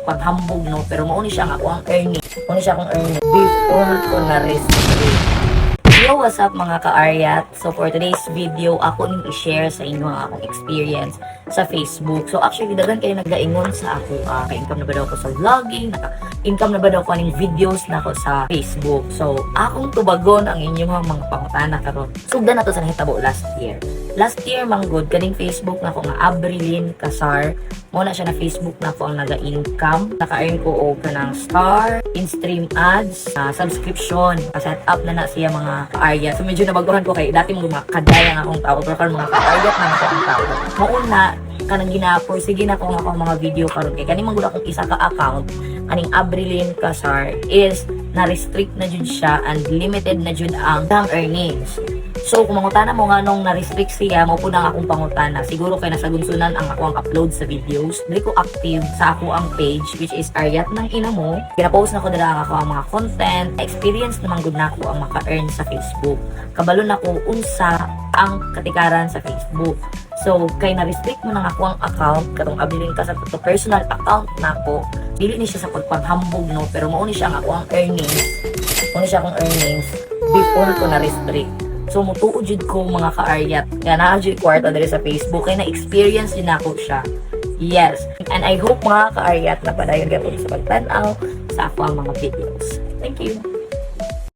pagpanghambog, no, pero mao ni siya nga ako ang earning, mao ni siya akong earning before ko na restrict. Yo, what's up mga ka-Aryat? So for today's video, ako ning i-share sa inyo ang akong experience sa Facebook. So actually, dagan kayo nagdaingon sa ako, ka-income na ba daw ako sa vlogging, naka-income na ba daw ko aning videos na ako sa Facebook. So akong tubagon ang inyong mga pangutana karon. Sugdan na to sa nahitabo last year. Last year, manggod, kaning Facebook na ako nga Abrilyn Casar. Muna siya na Facebook na ako ang naga-income. Naka-earn ko o ka ng star, in-stream ads, subscription. Set up na siya mga ka-area. So medyo nabaguhan ko kay dati mga kadaya nga akong tao. Pero karon mga ka-area na ako ang tao. Mauna, kanang gina-pursige na ko nga akong mga video karon kay kaning manggod akong isa ka account. Kaning Abrilyn Casar is na-restrict na jud siya and limited na jud ang earnings. So, kung mangutana mo nga nung na-restrict siya, mo po na akong pangutana. Siguro kay nasa gunsunan ang ako ang upload sa videos. Dili ko active sa ako ang page, which is Aryat ng Ina Mo. Pinapost na ko dala ang ako ang mga content. Experience naman good na ako ang maka-earn sa Facebook. Kabalo na ko unsa ang katikaran sa Facebook. So, kay na-restrict mo na ako ang account, katong abilin ka sa personal account na ako, dili ni siya sa pagpanghambog, no? Pero mao ni siya ang ako ang earnings. Mao ni siya akong earnings before ko na-restrict. So, mutuod jud ko mga ka-Aryat. Kaya na-jud kwarta dali sa Facebook. Kaya na-experience din ako siya. Yes. And I hope mga ka-Aryat na padayon kayo sa pagtanaw sa ako ang mga videos. Thank you.